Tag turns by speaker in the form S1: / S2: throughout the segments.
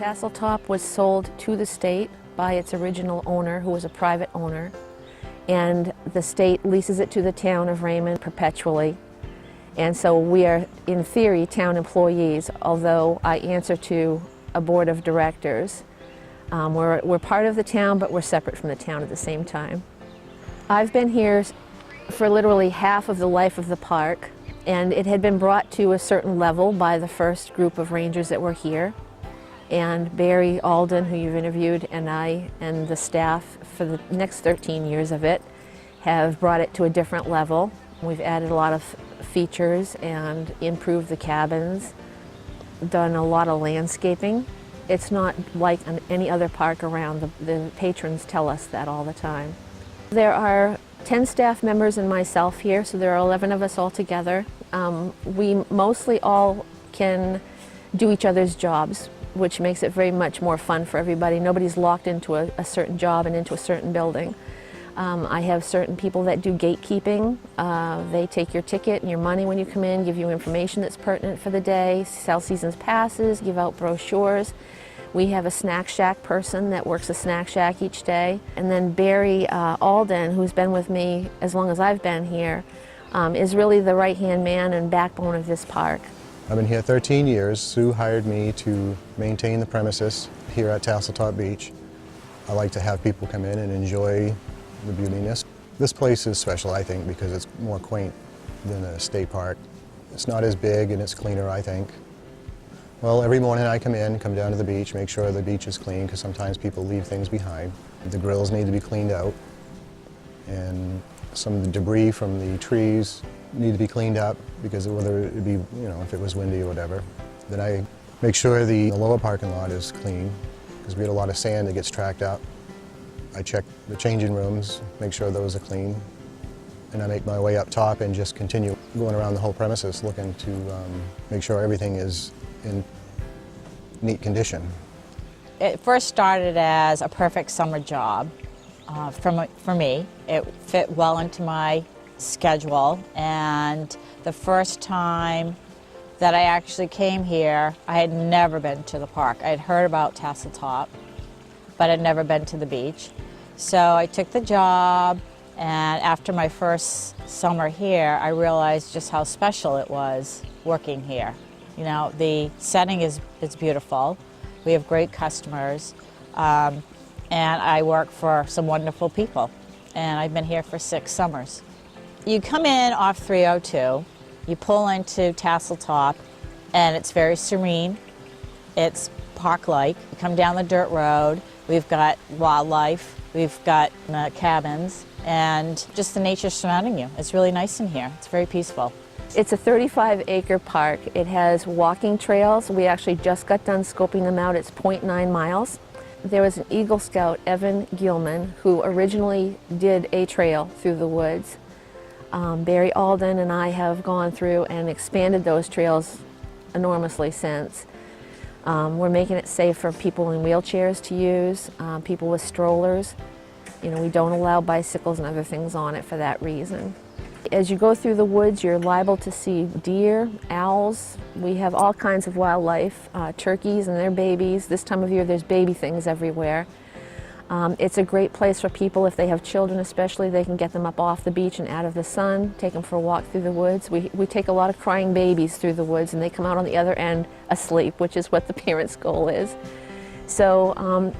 S1: Tasseltop was sold to the state by its original owner, who was a private owner, and the state leases it to the town of Raymond perpetually. And so we are, in theory, town employees, although I answer to a board of directors. We're part of the town, but we're separate from the town at the same time. I've been here for literally half of the life of the park, and it had been brought to a certain level by the first group of rangers that were here. And Barry Alden, who you've interviewed, and I and the staff for the next 13 years of it have brought it to a different level. We've added a lot of features and improved the cabins, done a lot of landscaping. It's not like any other park around. The patrons tell us that all the time. There are 10 staff members and myself here, so there are 11 of us all together. We mostly all can do each other's jobs, which makes it very much more fun for everybody. Nobody's locked into a certain job and into a certain building. I have certain people that do gatekeeping. They take your ticket and your money when you come in, give you information that's pertinent for the day, sell season's passes, give out brochures. We have a snack shack person that works a snack shack each day. And then Barry Alden, who's been with me as long as I've been here, is really the right-hand man and backbone of this park.
S2: I've been here 13 years. Sue hired me to maintain the premises here at Tasseltop Beach. I like to have people come in and enjoy the beautiness. This place is special, I think, because it's more quaint than a state park. It's not as big and it's cleaner, I think. Well, every morning I come down to the beach, make sure the beach is clean, because sometimes people leave things behind. The grills need to be cleaned out, and some of the debris from the trees need to be cleaned up, because whether it be, if it was windy or whatever. Then I make sure the lower parking lot is clean, because we had a lot of sand that gets tracked up. I check the changing rooms, make sure those are clean, and I make my way up top and just continue going around the whole premises looking to make sure everything is in neat condition.
S3: It first started as a perfect summer job for me. It fit well into my schedule, and the first time that I actually came here, I had never been to the park. I had heard about Tasseltop, but I'd never been to the beach. So I took the job, and after my first summer here, I realized just how special it was working here. The setting is beautiful. We have great customers, and I work for some wonderful people, and I've been here for 6 summers. You come in off 302, you pull into Tasseltop, and it's very serene. It's park-like. You come down the dirt road, we've got wildlife, we've got cabins, and just the nature surrounding you. It's really nice in here. It's very peaceful.
S1: It's a 35-acre park. It has walking trails. We actually just got done scoping them out. It's 0.9 miles. There was an Eagle Scout, Evan Gilman, who originally did a trail through the woods. Barry Alden and I have gone through and expanded those trails enormously since. We're making it safe for people in wheelchairs to use, people with strollers. We don't allow bicycles and other things on it for that reason. As you go through the woods, you're liable to see deer, owls. We have all kinds of wildlife, turkeys and their babies. This time of year, there's baby things everywhere. It's a great place for people, if they have children especially, they can get them up off the beach and out of the sun, take them for a walk through the woods. We take a lot of crying babies through the woods, and they come out on the other end asleep, which is what the parents' goal is. So, and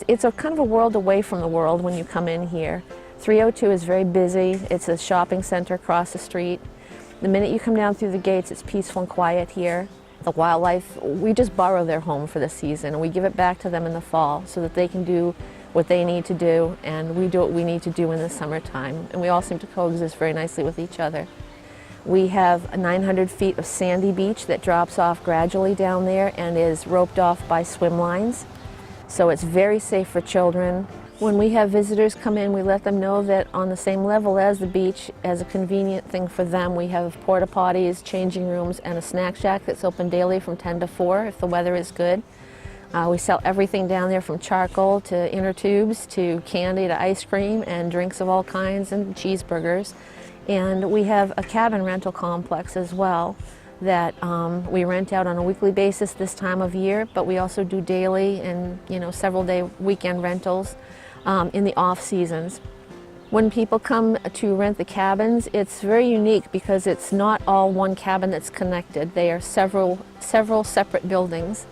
S1: it's a kind of a world away from the world when you come in here. 302 is very busy. It's a shopping center across the street. The minute you come down through the gates, it's peaceful and quiet here. The wildlife, we just borrow their home for the season, and we give it back to them in the fall so that they can do what they need to do, and we do what we need to do in the summertime. And we all seem to coexist very nicely with each other. We have 900 feet of sandy beach that drops off gradually down there and is roped off by swim lines. So it's very safe for children. When we have visitors come in, we let them know that on the same level as the beach, as a convenient thing for them, we have porta potties, changing rooms, and a snack shack that's open daily from 10 to 4 if the weather is good. We sell everything down there, from charcoal to inner tubes to candy to ice cream and drinks of all kinds and cheeseburgers. And we have a cabin rental complex as well. that we rent out on a weekly basis this time of year, but we also do daily and several day weekend rentals in the off seasons. When people come to rent the cabins, it's very unique because it's not all one cabin that's connected. They are several separate buildings.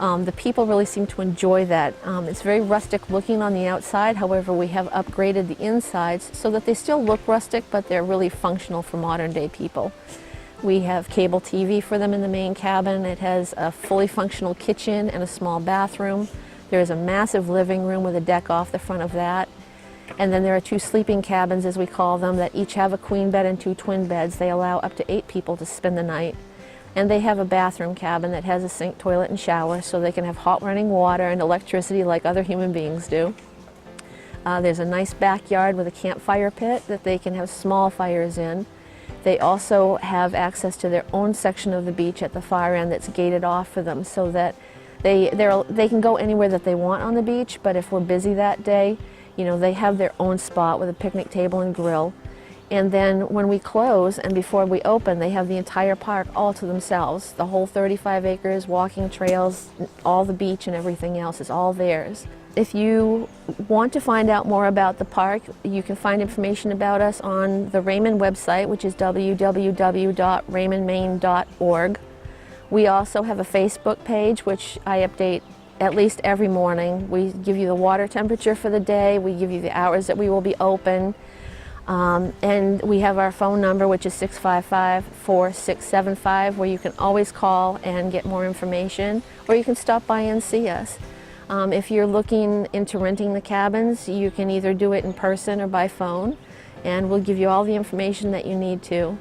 S1: The people really seem to enjoy that. It's very rustic looking on the outside, however we have upgraded the insides so that they still look rustic, but they're really functional for modern day people. We have cable TV for them in the main cabin. It has a fully functional kitchen and a small bathroom. There is a massive living room with a deck off the front of that. And then there are 2 sleeping cabins, as we call them, that each have a queen bed and 2 twin beds. They allow up to 8 people to spend the night. And they have a bathroom cabin that has a sink, toilet, and shower, so they can have hot running water and electricity like other human beings do. There's a nice backyard with a campfire pit that they can have small fires in. They also have access to their own section of the beach at the far end that's gated off for them, so that they can go anywhere that they want on the beach, but if we're busy that day, they have their own spot with a picnic table and grill. And then when we close and before we open, they have the entire park all to themselves. The whole 35 acres, walking trails, all the beach and everything else is all theirs. If you want to find out more about the park, you can find information about us on the Raymond website, which is www.raymondmaine.org. We also have a Facebook page, which I update at least every morning. We give you the water temperature for the day, we give you the hours that we will be open, and we have our phone number, which is 655-4675, where you can always call and get more information, or you can stop by and see us. If you're looking into renting the cabins, you can either do it in person or by phone, and we'll give you all the information that you need to.